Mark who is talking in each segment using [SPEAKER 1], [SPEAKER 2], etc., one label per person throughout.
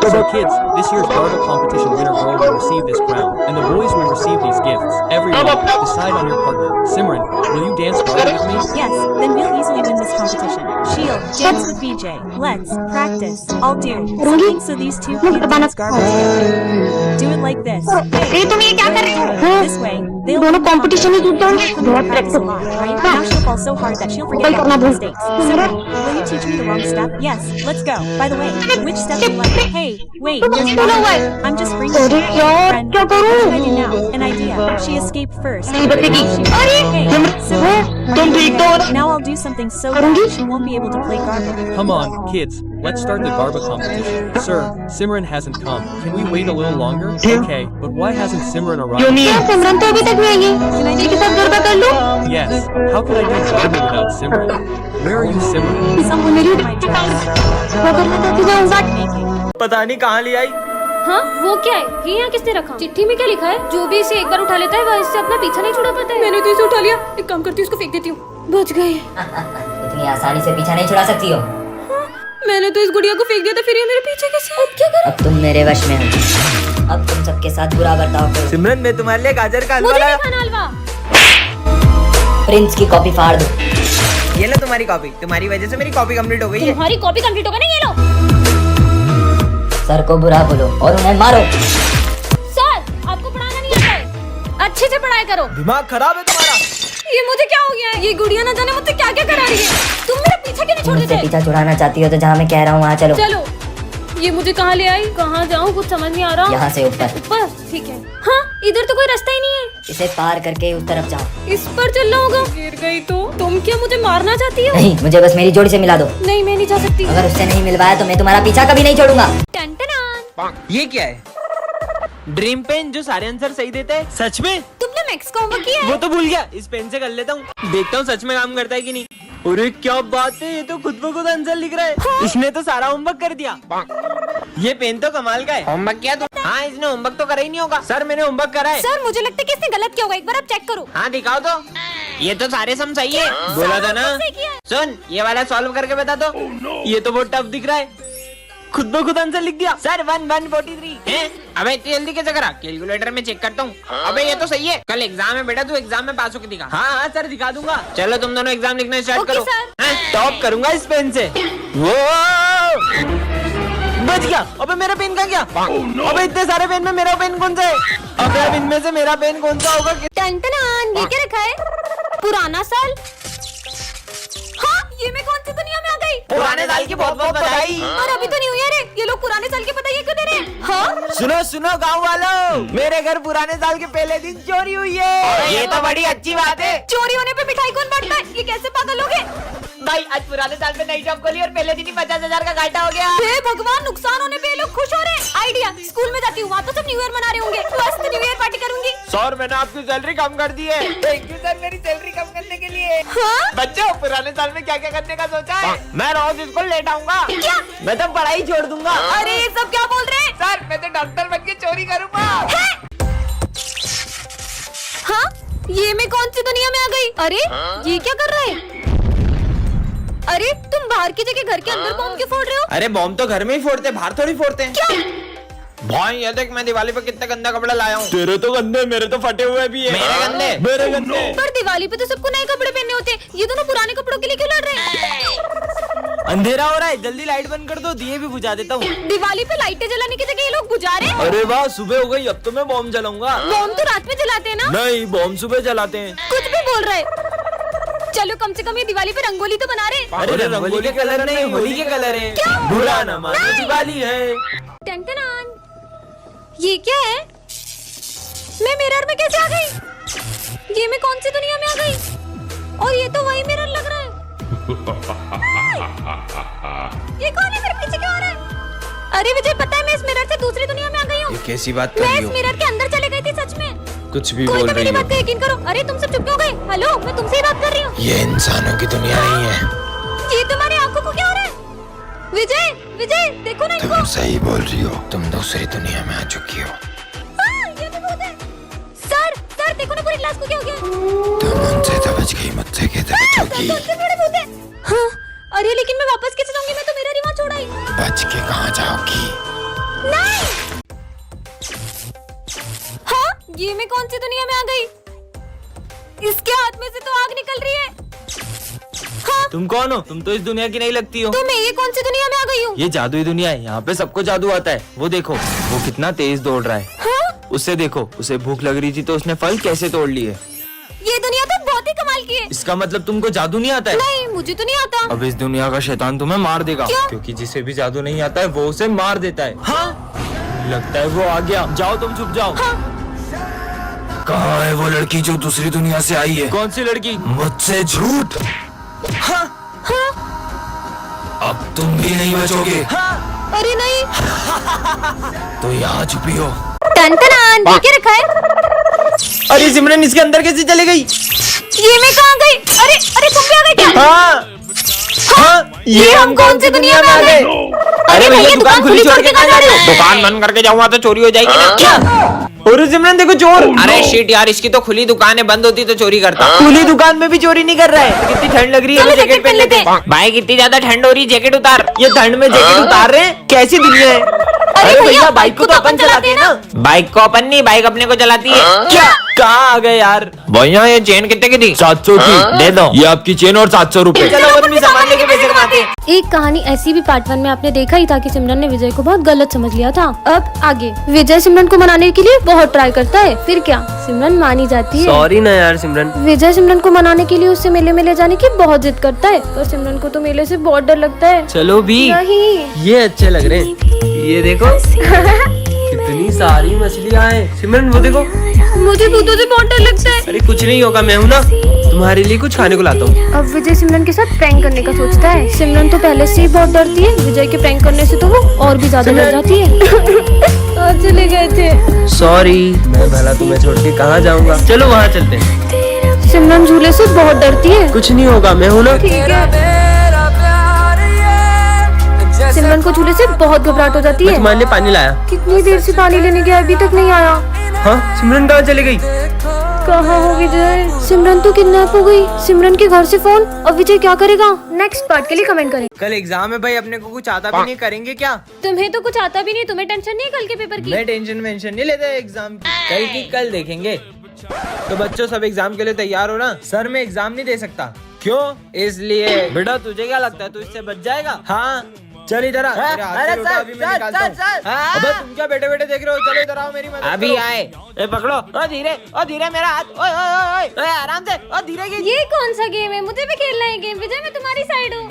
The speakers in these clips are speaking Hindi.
[SPEAKER 1] So kids, this year's Garba competition winner girl will receive this crown, and the boys will receive these gifts. Everyone, decide on your partner. Simran, will you dance Garba with me?
[SPEAKER 2] Yes, then we'll easily win this competition. Shield, dance with Vijay. Let's practice. I'll do something so these two can dance Garba together. Do it like this. Hey,
[SPEAKER 3] तुम ये क्या कर रहे हो?
[SPEAKER 2] this way. They'll
[SPEAKER 3] दोनों competition ही जीत जाएंगे। बहुत
[SPEAKER 2] practice a lot, right? Now she'll fall so hard that she'll forget all her mistakes. Simran, will you teach me the wrong step? Yes, let's go. By the way, which step do you like? Hey, wait, there's one. I'm just bringing
[SPEAKER 3] अरे यार
[SPEAKER 2] friend.
[SPEAKER 3] क्या
[SPEAKER 2] What should
[SPEAKER 3] करूं?
[SPEAKER 2] I do now? An idea. She escaped first.
[SPEAKER 3] नहीं बचेगी। अरे
[SPEAKER 2] Hey, Simran.
[SPEAKER 3] तुम ठीक तो हो?
[SPEAKER 2] Now I'll do something so bad she won't be able to play Garba.
[SPEAKER 1] Come on, kids, let's start the Garba competition. Sir, Simran hasn't come. Can we wait a little longer? Okay, but why hasn't Simran
[SPEAKER 3] क्यों
[SPEAKER 1] arrived?
[SPEAKER 3] नहीं है? सिमरन तो अभी तक नहीं आई। मेरे के साथ गरबा कर लो।
[SPEAKER 1] Yes, how could I do Garba without Simran? Where are you, Simran?
[SPEAKER 2] Someone मेरी my dress.
[SPEAKER 3] मैं करना चाहती जाऊंगा।
[SPEAKER 2] Making.
[SPEAKER 4] पता नहीं कहाँ ले आई।
[SPEAKER 5] हाँ वो क्या है? ये यहाँ किसने रखा? चिट्ठी में क्या लिखा है? जो भी इसे एक बार उठा लेता है वह इससे अपना पीछा नहीं छुड़ा पाता है। मैंने तो इसे उठा लिया। एक काम करती हूँ, इसको फेंक देती हूँ। बच गए।
[SPEAKER 6] इतनी आसानी से पीछा नहीं छुड़ा सकती हो।
[SPEAKER 5] मैंने तो इस गुड़िया को फेंक दिया था, फिर ये मेरे पीछे कैसे? अब क्या करूँ?
[SPEAKER 6] अब तुम मेरे वश में हो। अब तुम सबके साथ बुरा बर्ताव करो।
[SPEAKER 4] सिमरन, मैं तुम्हारे लिए गाजर का हलवा
[SPEAKER 5] मुझे
[SPEAKER 4] लाया।
[SPEAKER 5] नहीं खाना हलवा।
[SPEAKER 6] प्रिंस की कॉपी फाड़ दो।
[SPEAKER 4] ये लो तुम्हारी कॉपी। तुम्हारी वजह से मेरी कॉपी कंप्लीट हो गई है।
[SPEAKER 5] तुम्हारी कॉपी कंप्लीट हो गई ना? ये लो।
[SPEAKER 6] सर को बुरा बोलो और उन्हें मारो।
[SPEAKER 5] सर, आपको पढ़ाना नहीं आता है। अच्छे से पढ़ाई करो।
[SPEAKER 4] दिमाग खराब है तुम्हारा।
[SPEAKER 5] ये मुझे क्या हो गया है? ये गुड़िया ना जाने मुझसे क्या क्या करा रही है। तुम मेरा पीछा क्यों नहीं छोड़
[SPEAKER 6] मुझसे
[SPEAKER 5] देते?
[SPEAKER 6] पीछा छुड़ाना चाहती हो तो जहाँ मैं कह रहा हूँ वहाँ चलो।
[SPEAKER 5] चलो। ये मुझे कहाँ ले आई? कहाँ जाऊँ कुछ समझ नहीं आ रहा।
[SPEAKER 6] यहाँ से ऊपर।
[SPEAKER 5] ऊपर? ठीक है। हाँ, इधर तो कोई रास्ता ही नहीं है।
[SPEAKER 6] इसे पार करके उस तरफ जाओ।
[SPEAKER 5] इस पर चलना होगा। गिर गई तो? तुम क्या मुझे मारना चाहती हो?
[SPEAKER 6] नहीं, मुझे बस मेरी जोड़ी से मिला दो।
[SPEAKER 5] नहीं, मैं नहीं जा सकती।
[SPEAKER 6] अगर उससे नहीं मिलवाया तो मैं तुम्हारा पीछा कभी नहीं छोड़ूंगा।
[SPEAKER 5] टन-टनान।
[SPEAKER 4] ये क्या है? ड्रीम पेन जो सारे आंसर सही देता है। सच में?
[SPEAKER 5] तुमने मैक्स का होमवर्क किया है?
[SPEAKER 4] वो तो भूल गया। इस पेन से कर लेता हूँ, देखता हूँ सच में काम करता है कि नहीं। अरे क्या बात है, ये तो खुद ब खुद आंसर लिख रहा है।
[SPEAKER 5] हाँ?
[SPEAKER 4] इसने तो सारा होमवर्क कर दिया। ये पेन तो कमाल का है। होमवर्क किया तो? हाँ, इसने होमवर्क तो करा ही नहीं होगा। सर, मैंने होमवर्क करा है।
[SPEAKER 5] सर, मुझे लगता है कि इसने गलत किया होगा। एक बार आप चेक करो।
[SPEAKER 4] हाँ, दिखाओ तो। ये तो सारे सम सही है। बोला था ना।
[SPEAKER 5] सही किया है।
[SPEAKER 4] सुन, ये वाला सॉल्व करके बता दो। ये तो बहुत टफ दिख रहा है। खुद ब खुद आंसर लिख दिया। सर 1143 है। अबे इतनी जल्दी कैसे करा? कैलकुलेटर में चेक करता हूँ। अबे ये तो सही है। कल एग्जाम है बेटा, तू एग्जाम में पास होके दिखा। हाँ हाँ सर, दिखा दूंगा। चलो तुम दोनों एग्जाम लिखना स्टार्ट
[SPEAKER 5] ओके,
[SPEAKER 4] करो।
[SPEAKER 5] सर।
[SPEAKER 4] टॉप करूंगा इस पेन से। वो बच गया। अबे मेरा पेन कहाँ गया? अबे इतने सारे पेन में मेरा पेन कौन सा है? अबे अब इनमें से मेरा पेन कौन सा होगा?
[SPEAKER 5] टन-टनान। ये क्या रखा है? पुराना साल। हाँ, ये मैं कौन सी दुनिया में आ गई?
[SPEAKER 4] पुराने साल की बहुत बहुत बधाई।
[SPEAKER 5] और अभी तो न्यू ईयर है। ये लोग पुराने साल की बधाई क्यों दे रहे हैं? हाँ?
[SPEAKER 4] सुनो सुनो गाँव वालों, मेरे घर पुराने साल के पहले दिन चोरी हुई है। ये तो बड़ी अच्छी बात है।
[SPEAKER 5] चोरी होने पे मिठाई कौन बांटता है? ये कैसे पागल हो गए?
[SPEAKER 4] भाई आज पुराने साल पे नई जॉब खोली और पहले दिन ही 50,000 का घाटा हो गया।
[SPEAKER 5] हे भगवान, नुकसान होने पे ये लोग खुश हो रहे हैं। आइडिया, स्कूल में जाती हूँ, वहाँ तो सब न्यू ईयर मना रहे होंगे। मस्त न्यू ईयर पार्टी करूंगी।
[SPEAKER 4] सर, मैंने आपकी सैलरी कम कर दी है। थैंक यू सर, मेरी सैलरी कम करने के लिए।
[SPEAKER 5] हाँ?
[SPEAKER 4] बच्चों, पुराने साल में क्या क्या करने का सोचा है? मैं रोज स्कूल लेट आऊंगा।
[SPEAKER 5] क्या?
[SPEAKER 4] मैं तो पढ़ाई छोड़ दूंगा।
[SPEAKER 5] अरे ये सब क्या बोल रहे हैं?
[SPEAKER 4] सर, मैं तो डॉक्टर बन के चोरी करूंगा।
[SPEAKER 5] हाँ? ये मैं कौन सी दुनिया में आ गई? अरे ये क्या कर रहे हैं? अरे तुम बाहर की जगह घर के अंदर बॉम्ब क्यों फोड़ रहे हो?
[SPEAKER 4] अरे बॉम्ब तो घर में ही फोड़ते, बाहर थोड़ी फोड़ते हैं।
[SPEAKER 5] क्या?
[SPEAKER 4] भाई ये देख, मैं दिवाली पे कितना गंदा कपड़ा लाया हूँ। तेरे तो गंदे, मेरे तो फटे हुए भी है। मेरे गंदे? मेरे गंदे।
[SPEAKER 5] पर दिवाली पे तो सबको नए कपड़े पहनने होते हैं। ये दोनों पुराने कपड़ों के लिए क्यों लड़ रहे हैं?
[SPEAKER 4] अंधेरा हो रहा है, जल्दी लाइट बंद कर दो, दिए भी बुझा देता हूँ।
[SPEAKER 5] दिवाली पे लाइटें जलाने की जगह ये लोग बुझा रहे हैं।
[SPEAKER 4] अरे वाह, सुबह हो गई, अब तो मैं बॉम्ब जलाऊंगा।
[SPEAKER 5] बॉम्ब तो रात में जलाते हैं ना?
[SPEAKER 4] नहीं, बॉम्ब सुबह जलाते हैं।
[SPEAKER 5] कुछ भी बोल रहे। चलो कम से कम ये दिवाली पे रंगोली तो बना रहे।
[SPEAKER 4] अरे रंगोली के कलर नहीं, होली के कलर है।
[SPEAKER 5] क्या?
[SPEAKER 4] बुरा ना मानो, दिवाली है।
[SPEAKER 5] टन-टनान। ये क्या है? मैं मिरर में कैसे आ गई? ये मैं कौन सी दुनिया में आ गई? और ये तो वही मिरर लग रहा है। ये कौन है? मेरे पीछे क्यों आ रहा है? अरे मुझे पता है, मैं इस मिरर से दूसरी दुनिया में आ गई हूँ।
[SPEAKER 4] ये कैसी बात कर
[SPEAKER 5] मैं
[SPEAKER 4] रही
[SPEAKER 5] इस
[SPEAKER 4] हो?
[SPEAKER 5] मिरर के अंदर चले गई थी सच में।
[SPEAKER 4] कुछ भी
[SPEAKER 5] कोई
[SPEAKER 4] बोल
[SPEAKER 5] तो मेरी
[SPEAKER 4] रही
[SPEAKER 5] बात
[SPEAKER 4] हो।
[SPEAKER 5] का यकीन करो। अरे तुम सब चुप क्यों गए? हेलो, मैं तुमसे ही बात कर रही हूँ।
[SPEAKER 4] ये इंसानों की दुनिया नहीं है।
[SPEAKER 5] ये तुम्हारी आंखों को क्या हो रहा है? विजय, विजय देखो ना इनको।
[SPEAKER 4] तुम सही बोल रही हो, तुम दूसरी दुनिया में आ चुकी हो।
[SPEAKER 5] ये भी भूत है। सर, सर देखो ना पूरी क्लास को क्या हो गया?
[SPEAKER 4] तुम उनसे तो बच गई, मुझसे कैसे बचोगी?
[SPEAKER 5] सबसे बड़े भूत है। हाँ, अरे लेकिन मैं वापस कैसे जाऊंगी? मैं तो मेरा रिवाज छोड़ा ही।
[SPEAKER 4] बच के कहाँ जाओगी?
[SPEAKER 5] ये मैं कौन सी दुनिया में आ गई? इसके हाथ में से तो आग निकल रही है। हाँ,
[SPEAKER 7] तुम कौन हो? तुम तो इस दुनिया की नहीं लगती हो।
[SPEAKER 5] तो मैं ये कौन सी दुनिया में आ गई हूँ?
[SPEAKER 7] ये जादुई दुनिया है, यहाँ पे सबको जादू आता है। वो देखो, वो कितना तेज दौड़ रहा है।
[SPEAKER 5] हाँ?
[SPEAKER 7] उससे देखो, उसे भूख लग रही थी तो उसने फल कैसे तोड़ लिए।
[SPEAKER 5] ये दुनिया तो बहुत ही कमाल की है।
[SPEAKER 7] इसका मतलब तुमको जादू नहीं आता है?
[SPEAKER 5] नहीं, मुझे तो नहीं आता।
[SPEAKER 7] अब इस दुनिया का शैतान तुम्हें मार देगा।
[SPEAKER 5] क्यों?
[SPEAKER 7] क्योंकि जिसे भी जादू नहीं आता है वो उसे मार देता है। हाँ? लगता है वो आ गया। जाओ तुम छुप जाओ।
[SPEAKER 8] कहाँ है वो लड़की जो दूसरी दुनिया से आई है?
[SPEAKER 7] कौन सी लड़की?
[SPEAKER 8] मुझसे झूठ।
[SPEAKER 5] हाँ?
[SPEAKER 8] अब तुम भी नहीं बचोगे।
[SPEAKER 5] अरे नहीं।
[SPEAKER 8] तो यहाँ छुपी हो।
[SPEAKER 5] टन क्या रखा है?
[SPEAKER 7] अरे सिमरन, इसके अंदर कैसे चले गई?
[SPEAKER 5] ये मैं कहाँ गई? अरे अरे तुम भी आ गए क्या?
[SPEAKER 7] हाँ, ये हम कौन सी दुनिया में आ गए? अरे भैया, दुकान खुली छोड़ के कहाँ जा रहे हो?
[SPEAKER 4] दुकान बंद करके जाऊंगा तो चोरी हो जाएगी ना।
[SPEAKER 7] क्या? और सिमरन देखो, चोर।
[SPEAKER 4] अरे शिट यार, इसकी तो खुली दुकान है, बंद होती तो चोरी करता।
[SPEAKER 7] खुली दुकान में भी चोरी नहीं कर रहा है। कितनी ठंड लग रही है,
[SPEAKER 5] चलो
[SPEAKER 7] जैकेट पहन लेते हैं।
[SPEAKER 4] भाई कितनी ज्यादा ठंड हो रही, जैकेट उतार।
[SPEAKER 7] ये ठंड में जैकेट उतार रहे हैं? कैसी दुनिया है? अरे भैया, बाइक को तो अपन चलाते हैं ना।
[SPEAKER 4] बाइक को अपन नहीं, बाइक अपने को चलाती है।
[SPEAKER 7] क्या? कहाँ आ गए यार?
[SPEAKER 4] भैया ये चेन कितने की थी?
[SPEAKER 7] 700 की।
[SPEAKER 4] दे दो।
[SPEAKER 7] ये आपकी चेन और 700 रुपए। चलो अपन भी सामान लेके पैसे कमाते हैं।
[SPEAKER 3] एक कहानी ऐसी भी पार्ट 1 में आपने देखा ही था कि सिमरन ने विजय को बहुत गलत समझ लिया था। अब आगे विजय सिमरन को मनाने के लिए बहुत ट्राई करता है, फिर क्या सिमरन मानी जाती है।
[SPEAKER 7] सॉरी ना यार सिमरन।
[SPEAKER 3] विजय सिमरन को मनाने के लिए उससे मेले में ले जाने की बहुत जिद करता है, पर सिमरन को तो मेले से बहुत डर लगता है।
[SPEAKER 7] चलो भी,
[SPEAKER 3] नहीं।
[SPEAKER 7] ये अच्छे लग रहे हैं। ये देखो कितनी सारी मछलियाँ हैं। सिमरन वो देखो।
[SPEAKER 3] मुझे भूतों से बहुत डर लगता है।
[SPEAKER 7] अरे कुछ नहीं होगा, मैं हूँ ना, तुम्हारे लिए कुछ खाने को लाता हूँ।
[SPEAKER 3] अब विजय सिमरन के साथ प्रैंक करने का सोचता है। सिमरन तो पहले से ही बहुत डरती है, विजय के प्रैंक करने से तो वो और भी ज्यादा डर जाती है। और चले गए थे।
[SPEAKER 7] सॉरी, मैं भला तुम्हें छोड़ के कहाँ जाऊँगा। चलो वहाँ चलते हैं।
[SPEAKER 3] सिमरन झूले से बहुत डरती है।
[SPEAKER 7] कुछ नहीं होगा, मैं हूँ ना।
[SPEAKER 3] ठीक है। सिमरन को झूले से बहुत घबराहट हो जाती
[SPEAKER 7] मैं
[SPEAKER 3] है।
[SPEAKER 7] तुम्हारे लिए पानी लाया।
[SPEAKER 3] कितनी देर से पानी लेने गया, अभी तक नहीं आया।
[SPEAKER 7] हाँ, सिमरन कहाँ चली गई?
[SPEAKER 3] कहाँ हो विजय? सिमरन तो किडनैप हो गई। सिमरन के घर से फोन। अब विजय क्या करेगा? नेक्स्ट पार्ट के लिए कमेंट करें।
[SPEAKER 7] कल एग्जाम है भाई, अपने को कुछ आता भी नहीं, करेंगे क्या?
[SPEAKER 3] तुम्हें तो कुछ आता भी नहीं, तुम्हें टेंशन नहीं कल के पेपर की?
[SPEAKER 7] मैं टेंशन नहीं लेते एग्जाम की। कल की कल देखेंगे। तो बच्चों, सब एग्जाम के लिए तैयार हो ना? सर मैं एग्जाम नहीं दे सकता। क्यों? इसलिए। बेटा तुझे क्या लगता है तू इससे बच जाएगा? हाँ, चल इधर आ। मेरे हाथ से लोटा अभी मैं निकालता हूँ। अबे तुम क्या बैठे बैठे देख रहे हो? चलो इधर आओ, मेरी मदद
[SPEAKER 4] अभी
[SPEAKER 7] करो।
[SPEAKER 4] आए।
[SPEAKER 7] ए पकड़ो। ओ धीरे मेरा हाथ। ओए ओए ओए ओए, आराम से। ओ धीरे की।
[SPEAKER 3] ये कौन सा गेम है? मुझे भी खेलना है गेम। विजय मैं तुम्हारी साइड हूँ।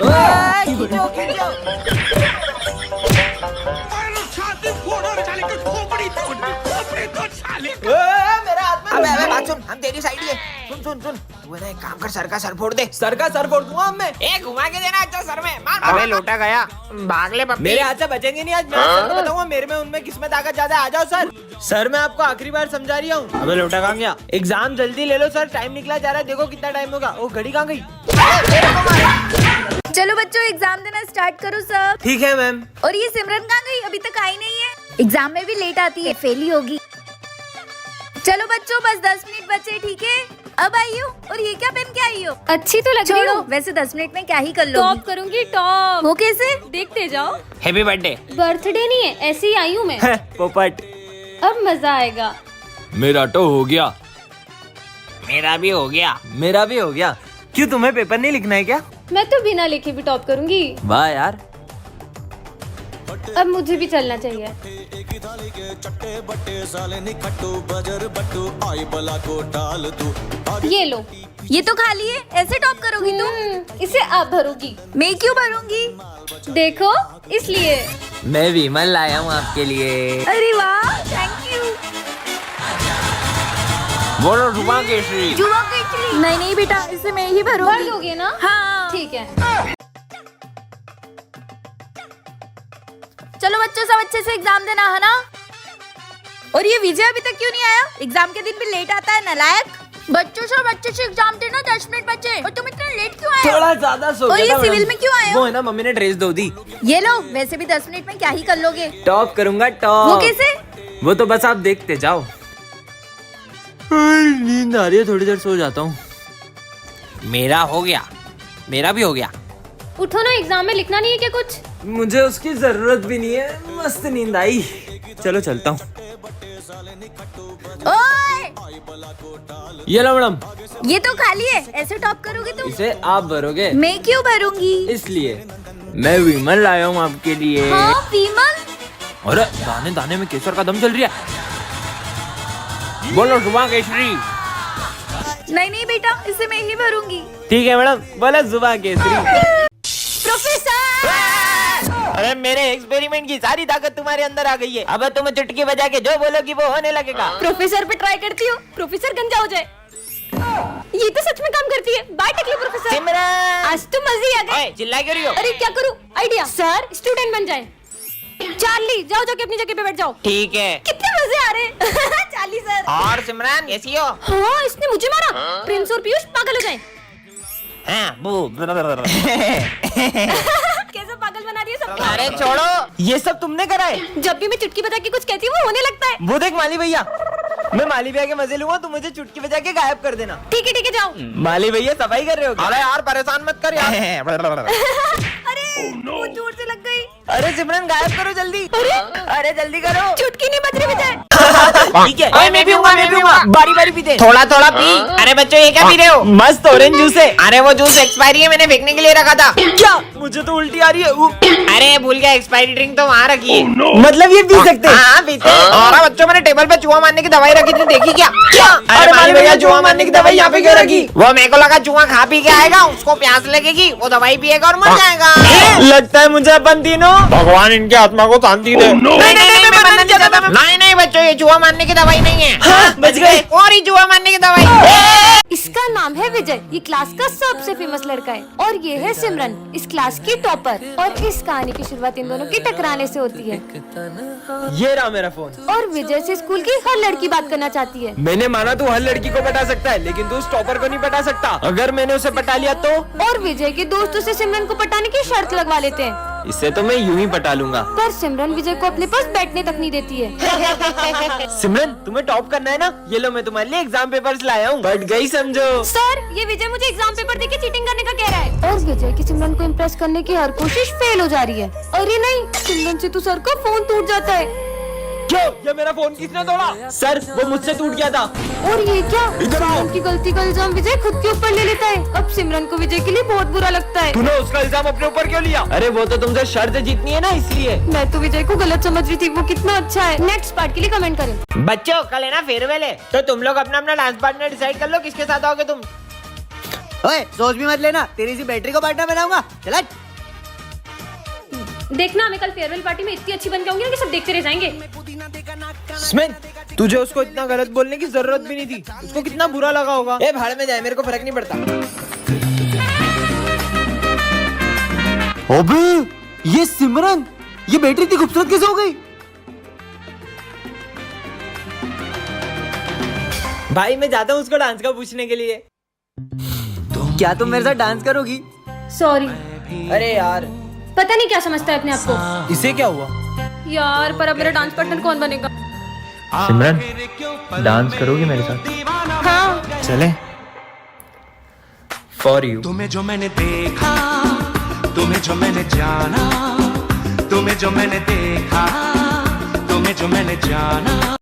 [SPEAKER 7] मेरा हाथ में।
[SPEAKER 4] अबे बात सुन, हम तेरी साइड ही है। सुन तू है ना, एक काम कर, सर का सर फोड़ दे।
[SPEAKER 7] सर का सर फोड़ दूंगा मैं।
[SPEAKER 4] ए घुमा के देना अच्छा सर में। मार। अबे लोटा गया, भाग ले पप्पी।
[SPEAKER 7] मेरे हाथ से बचेंगे नहीं आज। मैं सर को बताऊंगा मेरे में उनमें किसमें ताकत ज्यादा है। आ जाओ सर। सर मैं आपको आखिरी बार समझा रही हूँ। अबे लोटा कहाँ गया? एग्जाम जल्दी ले लो सर, टाइम निकला जा रहा है। देखो कितना टाइम होगा। ओ घड़ी कहाँ गई?
[SPEAKER 5] चलो बच्चों, एग्जाम देना स्टार्ट करो सब।
[SPEAKER 7] ठीक है मैम।
[SPEAKER 5] और ये सिमरन कहाँ गई? अभी तक आई नहीं है। एग्जाम में भी लेट आती है, फेल ही होगी। चलो बच्चों, बस 10 मिनट बचे, ठीक है? अब आई हो। और ये क्या पहन के आई हो?
[SPEAKER 3] अच्छी तो लग रही
[SPEAKER 5] छोड़ो,
[SPEAKER 3] हो।
[SPEAKER 5] वैसे 10 मिनट में क्या ही कर लो।
[SPEAKER 3] टॉप करूंगी, टॉप।
[SPEAKER 5] वो कैसे?
[SPEAKER 3] देखते जाओ।
[SPEAKER 4] Happy birthday.
[SPEAKER 3] बर्थडे नहीं है, ऐसे ही आई हूँ मैं।
[SPEAKER 7] पोपट।
[SPEAKER 3] अब मजा आएगा।
[SPEAKER 8] मेरा तो हो गया।
[SPEAKER 4] मेरा भी हो गया।
[SPEAKER 7] मेरा भी हो गया। क्यों, तुम्हें पेपर नहीं लिखना है क्या?
[SPEAKER 3] मैं तो बिना लिखे भी टॉप करूंगी।
[SPEAKER 7] वाह यार।
[SPEAKER 3] अब मुझे भी चलना चाहिए। ये लो।
[SPEAKER 5] ये तो खाली है, ऐसे टॉप करोगी तुम?
[SPEAKER 3] इसे आप भरोगी।
[SPEAKER 5] मैं क्यों भरूंगी?
[SPEAKER 3] देखो, इसलिए।
[SPEAKER 7] मैं विमल लाया हूँ आपके लिए।
[SPEAKER 5] अरे वाह, थैंक यू।
[SPEAKER 4] बोलो जुमा केसरी।
[SPEAKER 5] जुआ केसरी। नहीं बेटा, इसे मैं ही
[SPEAKER 3] भर
[SPEAKER 5] भरूंगी।
[SPEAKER 3] दोगे ना?
[SPEAKER 5] हाँ
[SPEAKER 3] ठीक है।
[SPEAKER 5] चलो बच्चों, सब अच्छे से एग्जाम देना है ना? और ये विजय अभी तक क्यों नहीं आया? एग्जाम के दिन भी लेट आता है, नालायक। बच्चों सब अच्छे से एग्जाम देना, 10 मिनट बचे। और तुम इतना लेट क्यों आए?
[SPEAKER 7] थोड़ा ज्यादा सो
[SPEAKER 5] और
[SPEAKER 7] गया
[SPEAKER 5] ये
[SPEAKER 7] था
[SPEAKER 5] सिविल
[SPEAKER 7] मैडम।
[SPEAKER 5] में क्यों आए हो?
[SPEAKER 7] वो है ना, मम्मी ने ड्रेस धो दी।
[SPEAKER 5] ये लो, वैसे भी 10 मिनट में क्या ही कर लोगे?
[SPEAKER 7] टॉप करूंगा, टॉप।
[SPEAKER 5] वो कैसे?
[SPEAKER 7] वो तो बस आप देखते जाओ। नींद आ रही है, थोड़ी देर सो जाता हूँ।
[SPEAKER 4] मेरा हो गया, मेरा भी हो गया।
[SPEAKER 3] उठो ना, एग्जाम में लिखना नहीं है क्या कुछ?
[SPEAKER 7] मुझे उसकी जरूरत भी नहीं है, मस्त नींद आई। चलो चलता हूँ।
[SPEAKER 5] ओए,
[SPEAKER 7] ये लो मैडम,
[SPEAKER 5] ये तो खाली है, ऐसे टॉप करोगे तुम?
[SPEAKER 7] इसे आप भरोगे?
[SPEAKER 5] मैं क्यों भरूंगी?
[SPEAKER 7] इसलिए मैं विमल लाया हूँ आपके लिए।
[SPEAKER 5] हाँ विमल,
[SPEAKER 7] अरे दाने दाने में केसर का दम चल रही है। बोलो जुबा केसरी।
[SPEAKER 5] नहीं नहीं बेटा, इसे मैं ही भरूंगी।
[SPEAKER 7] ठीक है मैडम, बोलो जुबा केसरी।
[SPEAKER 5] प्रोफेसर,
[SPEAKER 4] अरे मेरे एक्सपेरिमेंट की सारी ताकत तुम्हारे अंदर आ गई है। अब तुम चुटकी बजा के जो बोलोगी वो होने लगेगा।
[SPEAKER 5] प्रोफेसर पे ट्राई करती हूँ, प्रोफेसर गंजा हो जाए। ये तो सच में काम करती है। Bye take professor.
[SPEAKER 4] सिमरन,
[SPEAKER 5] आज तो मजे आ गए।
[SPEAKER 4] चिल्ला क्यों रही हो?
[SPEAKER 5] अरे क्या करूँ? आइडिया सर, स्टूडेंट बन जाए। चार्ली जाओ, जाके अपनी जगह पे बैठ जाओ।
[SPEAKER 4] ठीक है।
[SPEAKER 5] कितने मजे आ रहे हैं। Charlie sir.
[SPEAKER 4] और सिमरन कैसी हो?
[SPEAKER 5] हाँ, इसने मुझे मारा। प्रिंस और पीयूष पागल हो जाए।
[SPEAKER 4] हाँ,
[SPEAKER 5] कैसे पागल बना दिया सबको।
[SPEAKER 4] अरे छोड़ो, ये सब तुमने करा है।
[SPEAKER 5] जब भी मैं चुटकी बजा के कुछ कहती हूँ वो होने लगता है।
[SPEAKER 4] वो देख माली भैया, मैं माली भैया के मजे लूंगा, तुम मुझे चुटकी बजा के गायब कर देना।
[SPEAKER 5] ठीक है जाओ।
[SPEAKER 4] माली भैया सफाई कर रहे हो क्या? अरे यार परेशान मत कर यार।
[SPEAKER 5] अरे वो जोर से लग गई।
[SPEAKER 4] अरे सिमरन गायब करो जल्दी। अरे जल्दी करो।
[SPEAKER 5] चुटकी नहीं बज रही बजाय।
[SPEAKER 4] ठीक है, मैं भी हूँगा, बारी बारी पीते। थोड़ा थोड़ा पी। अरे बच्चों ये क्या पी रहे हो? मस्त ऑरेंज जूस है। अरे वो जूस एक्सपायरी है, मैंने फेंकने के लिए रखा था। क्या? मुझे तो उल्टी आ रही है। अरे भूल गया, एक्सपायरी ड्रिंक तो वहाँ रखी है। मतलब ये पी सकते हैं? हाँ पीते। और बच्चों मैंने टेबल पे चूहा मारने की दवाई रखी थी, देखी क्या? अरे माली भैया, चूहा मारने की दवाई यहाँ पे क्यों रखी? वो मेरे को लगा चूहा खा पी के आएगा, उसको प्यास लगेगी, वो दवाई पिएगा और मर जाएगा।
[SPEAKER 7] लगता है मुझे अपन तीनों, भगवान इनके आत्मा को शांति दे।
[SPEAKER 4] नहीं बच्चों, ये चूहा मारने की दवाई नहीं है। बच गए। और ही चूहा मारने की दवाई।
[SPEAKER 3] इसका नाम है विजय, ये क्लास का सबसे फेमस लड़का है। और ये है सिमरन, इस क्लास की टॉपर। और इस कहानी की शुरुआत इन दोनों की टकराने से होती है।
[SPEAKER 7] ये रहा मेरा फोन।
[SPEAKER 3] और विजय से स्कूल की हर लड़की बात करना चाहती है।
[SPEAKER 7] मैंने माना तू हर लड़की को पटा सकता है, लेकिन तू उस टॉपर को नहीं पटा सकता। अगर मैंने उसे पटा लिया तो?
[SPEAKER 3] और विजय के दोस्त उसे सिमरन को पटाने की शर्त लगवा लेते हैं।
[SPEAKER 7] इससे तो मैं यूं ही पटा लूंगा।
[SPEAKER 3] पर सिमरन विजय को अपने पास बैठने तक नहीं देती है।
[SPEAKER 7] सिमरन तुम्हें टॉप करना है ना, ये लो मैं तुम्हारे लिए एग्जाम पेपर्स लाया हूँ, बढ़ गई समझो।
[SPEAKER 3] सर, ये विजय मुझे एग्जाम पेपर देके चीटिंग करने का कह रहा है। और विजय की सिमरन को इम्प्रेस करने की हर कोशिश फेल हो जा रही है। अरे नहीं, सिमरन से तो सर का फोन टूट जाता है।
[SPEAKER 7] क्यों? ये मेरा फोन किसने तोड़ा? सर वो मुझसे टूट गया था।
[SPEAKER 3] और ये क्या? सिमरन की गलती का इल्जाम विजय खुद के ऊपर ले लेता है। अब सिमरन को विजय के लिए बहुत बुरा लगता है।
[SPEAKER 7] तूने उसका इल्जाम अपने ऊपर क्यों लिया? अरे वो तो तुमसे शर्त जीतनी है ना, इसलिए।
[SPEAKER 3] मैं तो विजय को गलत समझ रही थी, वो कितना अच्छा है। नेक्स्ट पार्ट के लिए कमेंट करें।
[SPEAKER 4] बच्चों कल है ना फेयरवेल है, तो तुम लोग अपना अपना डांस पार्टनर डिसाइड कर लो, किसके साथ आओगे तुम।
[SPEAKER 9] ओए सोच भी मत लेना, तेरी सी बैटरी को पार्टनर बनाऊंगा। चल
[SPEAKER 3] देखना, मैं कल फेयरवेल पार्टी में इतनी अच्छी बन जाऊंगी ना कि सब देखते रह जाएंगे।
[SPEAKER 7] स्मिथ, तुझे उसको इतना गलत बोलने की जरूरत भी नहीं थी। उसको कितना बुरा लगा होगा। ए भाड़ में जाए, मेरे को फर्क नहीं पड़ता।
[SPEAKER 9] अबे ये सिमरन, ये बैटरी इतनी खूबसूरत कैसे हो गई?
[SPEAKER 7] भाई मैं जाता हूँ उसको डांस का पूछने के लिए।
[SPEAKER 9] क्या तुम मेरे साथ डांस करोगी?
[SPEAKER 3] सॉरी,
[SPEAKER 7] अरे यार
[SPEAKER 3] पता नहीं क्या समझता है अपने आप को।
[SPEAKER 7] इसे क्या हुआ?
[SPEAKER 3] यार पर अब मेरा डांस पार्टनर कौन बनेगा?
[SPEAKER 7] सिमरन डांस करोगी मेरे साथ?
[SPEAKER 3] हाँ।
[SPEAKER 7] चले। For you.
[SPEAKER 10] तुम्हें जो मैंने देखा, तुम्हें जो मैंने जाना, तुम्हें जो मैंने देखा, तुम्हें जो मैंने जाना।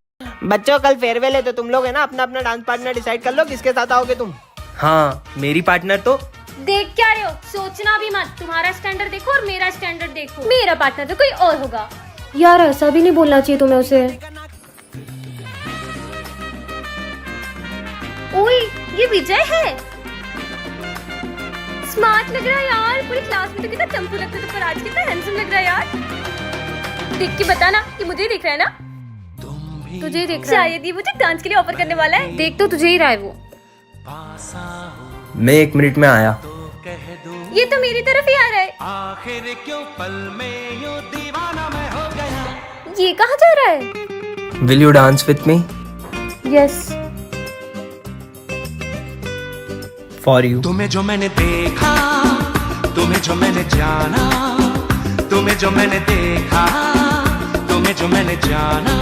[SPEAKER 4] बच्चों कल फेयरवेल है, तो तुम लोग है ना अपना अपना डांस पार्टनर डिसाइड कर लो, किसके साथ आओगे तुम।
[SPEAKER 7] हाँ मेरी पार्टनर तो
[SPEAKER 3] देख क्या रहे हो, सोचना भी मत। तुम्हारा स्टैंडर्ड देखो और मेरा स्टैंडर्ड देखो। मेरा पार्टनर तो कोई और होगा। यार ऐसा भी नहीं बोलना चाहिए तुम्हें उसे। ओए ये विजय है, स्मार्ट लग रहा है यार। पूरी क्लास में तो कितना चंपू लगता था, पर आज कितना हैंडसम लग रहा है यार। देख के बता ना, ये मुझे ही देख रहा है ना? तुझे ही देख रहा है। शायद ये मुझे डांस के लिए ऑफर करने वाला है। देख तो तुझे ही रहा है वो।
[SPEAKER 7] मैं 1 मिनट में आया।
[SPEAKER 3] ये तो मेरी तरफ ही आ रहा है।
[SPEAKER 10] आखिर क्यों पल में यूं दीवाना मैं हो गया।
[SPEAKER 3] ये कहाँ जा रहा है?
[SPEAKER 7] Will you dance with me?
[SPEAKER 3] Yes.
[SPEAKER 7] For you.
[SPEAKER 10] तुम्हें जो मैंने देखा, तुम्हें जो मैंने जाना, तुम्हें जो मैंने देखा, तुम्हें जो मैंने जाना।